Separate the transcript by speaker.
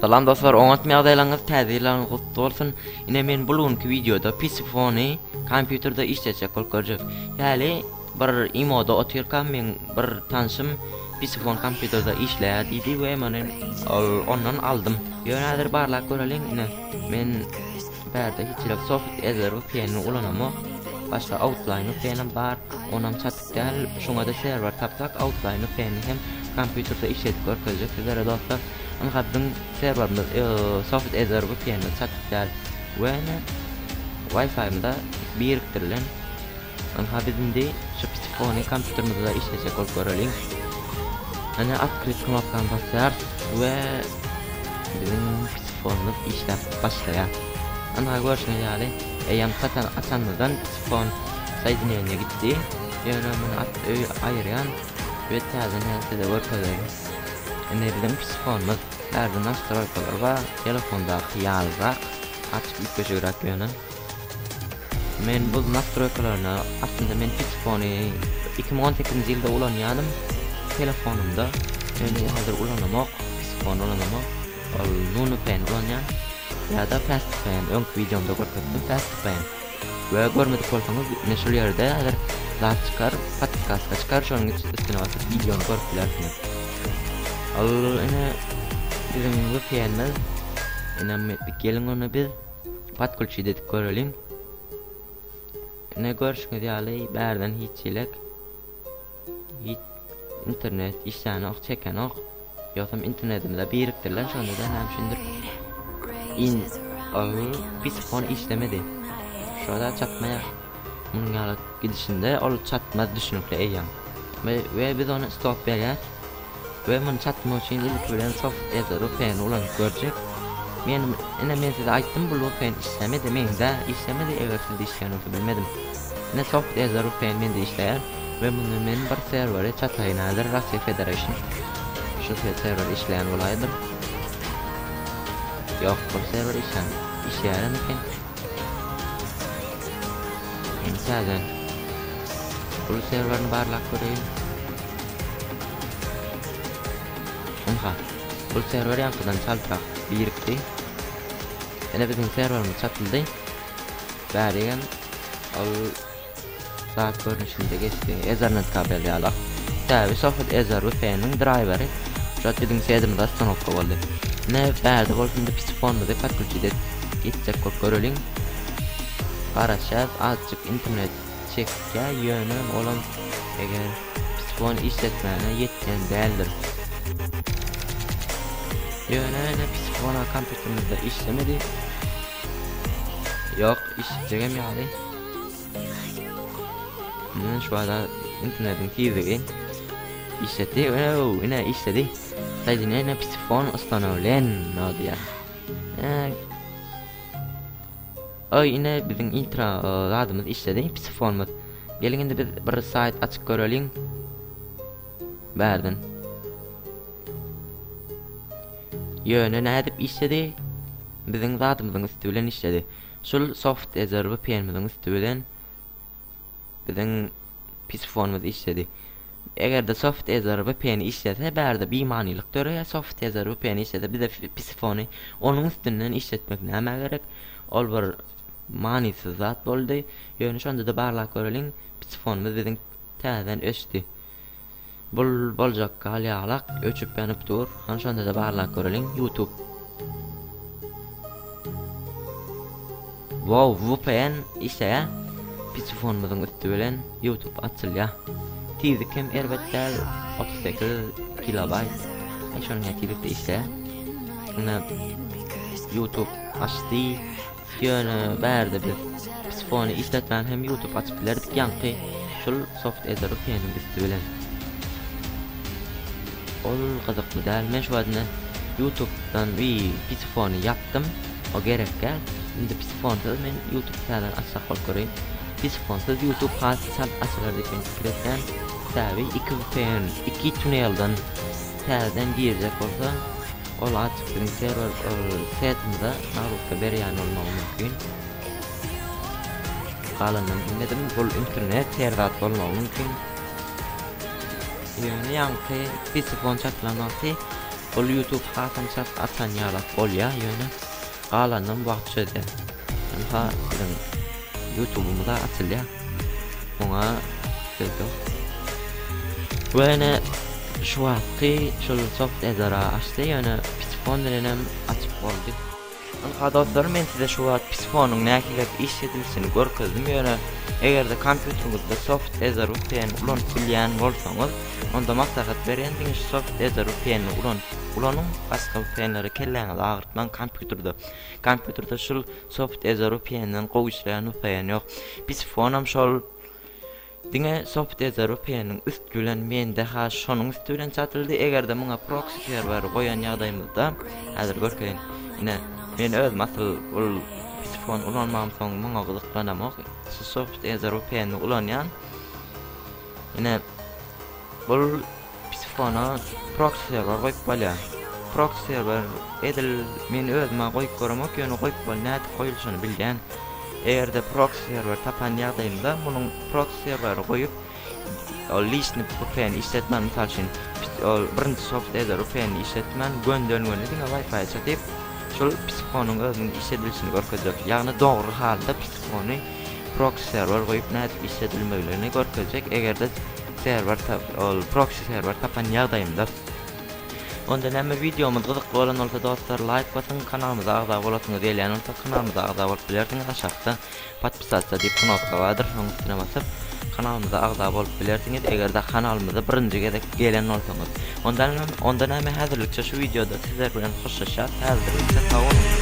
Speaker 1: Salam dostlar, oňatmy ýagdaýlaryňyz täzeýlerini gutly bolsun. Ine men bugünkü videoda PC-fony kompýuterda işletjek bolup görjek. Ýaly bir imoda otyrkam men bir tanşym PC-fon kompýuterda işleýär diýdi we men ondan aldym. Ýönedir barlak göreliň ine. Men bärde hiçlik soft ezer VPN ulanamak. Başga Outline VPN bar, onam çatyk däl. Şoňa da serwer tapsak Outline VPN hem kompýuterda işletip görkezjek. Sizlere dostlar, anladım serverimiz soft ezer VPN çatyk däl. We Wi-Fi'mda birikdirilen anhabidinde şu PC-fony kompýuterimizde işletjek bolup göreliň. Ana открыть knopkany basýar we bizim PC-fonymyz işläp başlaýar. Ana görüşmek ýaly eýam satan açanmadan PC-fon saýdynýanyna gitdi. Ýöne men aýyrýan we täze näsede görkezýär. Ene bizim PC-fonymyz bärde nastroykalar we telefondaky ýalyrak açyp ýükleşýär ýöne. Men bu nastroykalarna aslında men PC-fony 2018-nji ýylda ulanýardym telefonumda. Ýöne hazır ulanamak, PC-fon ulanamak, NunoPen ulanýar. Ya da FastPen, öňkü videomda görkezdim FastPen. Ve görmedik bolsaňyz meşhur ýerde hazır zat çykar, podkastka çykar, şonuň üstüne basyp videony görüp bilersiniz. Ene bizim VPN'miz, ene gelin onu biz patkulçy edip göreliň. Ene görüşmek ýaly bärden hiççilek, hiç internet işlänik, çekenik, ýa-da internetimde birikdirilen şonda da näme PC-fon işlemedi. Şurada çatmaýar. Munyň ýaly gidişinde ol çatma düşünükli eýýär. We biz onu stop berýär. We mun çatma üçin ilk bilen soft ezer VPN ulanyp görjek. Men size aýtdym bu VPN işlemedi, mende işlemedi, eger siz işleýänini bilmedim. Ne soft ezer VPN mende işleýär we muny men bir serwere çataýnadyr, Russia Federation. Şu serwer işleýän bolaýdyr. Yok, bu server işleýär eкен. Zaten bu serwerini barlak göreyim. Bu server ýankydan çalprak birikdi. Ene bizim serwerimiz çatyldy. Bärigen zat görünüşinde geçdi. Ethernet kabeli ýaly. Täze soft ezer VPN'niň driveri. Şat bizim serwerimizde stanokka boldy. Ne bärde bolsunda PC-fonda patkulçyda gitsek göreliň. Garaşýar azjyk internet çekkä ýöne olan eger PC-fon işletmäne ýetgen däldir. Ýöne PC-fon kompýuterimizde işlemedi. Ýok, işlejegem ýaly. Men şu anda internetin tezligi işletdi. Ene işledi. Saýdynýanyna PC-fon ustanowlen diýär. Ine bizim intro adımız işledi PC-fonymyz. Gelinde biz bir sayt açyp göreliň. Bärden. Ýöne nädip işledi? Bizim zatymyzyň üstü bilen işledi. Şol soft ezer VPN'imiziň üstü bilen bizim PC-fonymyz işledi. Eger de soft ezer VPN işletse bärde beýmanylyk döreýär. Soft ezer VPN işletse bize PC-fony onuň üstünden işletmek näme gerek? Ol bir manisiz zat boldy. Ýöne şonda da barlak göreliň PC-fonymyz biziň täzeden öçdi. Bul boljak galýalak öçüp ýanyp dur. Şonda da barlak göreliň YouTube. Wow, VPN işleýär. PC-fonymyzyň üstü bilen YouTube açylýar. Tezlik hem elbetde 38 kilobayt. Şonuň ýetýärlikde işleýär. YouTube açdy. Ýöne bärde biz PC-fony işletmän hem YouTube açyp bilerdik ýanky şol soft ezer VPN'imiz üstü bilen. Ol gyzykly däl. Men şu wagtda YouTube'dan bir PC-fony yapdym. O gerekkä. Indi PC-fonyda men YouTube'dan açsak bolup göreyim. PC-fonyda YouTube hasal açylar diýen fikirden tabi 2 VPN, 2 tunelden täzeden girjek bolsa ol açyp serwer setinde narukka berýän bolmagy mümkin. Galandan bilmedim, bol internet serwer bolmagy mümkin. Ýöne ýanky PC-fon çatlanmasy ol YouTube hasam atan ýalat bolýar ýöne galandan wagt çöde. Ha YouTube'umda atılýar. Oňa söýdük. Wene şu wagty şol soft ezara açdy ýöne pisfon bilenem açyp boldy. Anka dostlar, men size şu wagt pisfonuň näkilek iş edilişini görkezdim ýöne egerde kompýuteringizde soft ezar VPN ulanyp bilýän bolsaňyz, onda maslahat berýändiňiz soft ezar VPN ulanyň başga VPN'lere kelläňiz agyrtman kompýuterde şol soft ezar VPN'den gowuşlayan VPN ýok. Pisfonam şol diňe soft ezar VPN'niň üst gülen mende ha şonuň üstünden çatyldy. Egerde muňa proxy serwer goýan ýagdaýymyzda häzir görkeň. Ine men öz masal ul pisfon ulanmam soň muňa gyzyklanamok. Soft ezar VPN ulanýan. Ine bul pisfona proxy serwer goýup bolýar. Proxy serwer edil men özüme goýup göremok, ýöne goýup bolýar, goýulşyny bilýän. Egerde proxy serwer tapan ýagdaýymda munyň proxy serweri goýup ol listni VPN işletmän mysal üçin ol birinji soft ezar VPN işletmän gönderilmeli diňe Wi-Fi çatyp şol pisfonyň özüniň işledilişini görkezjek. Ýagny dogry halda pisfony proxy serwer goýup näet işledilmeglerini görkezjek. Egerde serwer ol proxy serwer tapan ýagdaýymda. Onda näme videomuz gyzykly bolan bolsa dostlar, like basyň, kanalymyza agza bolasyňyz diýilýän bolsa kanalymyza agza bolup bilersiňiz. Aşagda podpisatsiýa diýip knopka bardyr, şoň üstüne basyp kanalymyza agza bolup bilersiňiz. Egerde kanalymyza birinji gezek gelen bolsaňyz, onda näme häzirlikçe şu videoda sizler bilen hoşlaşýar. Häzirlikçe sag bolun.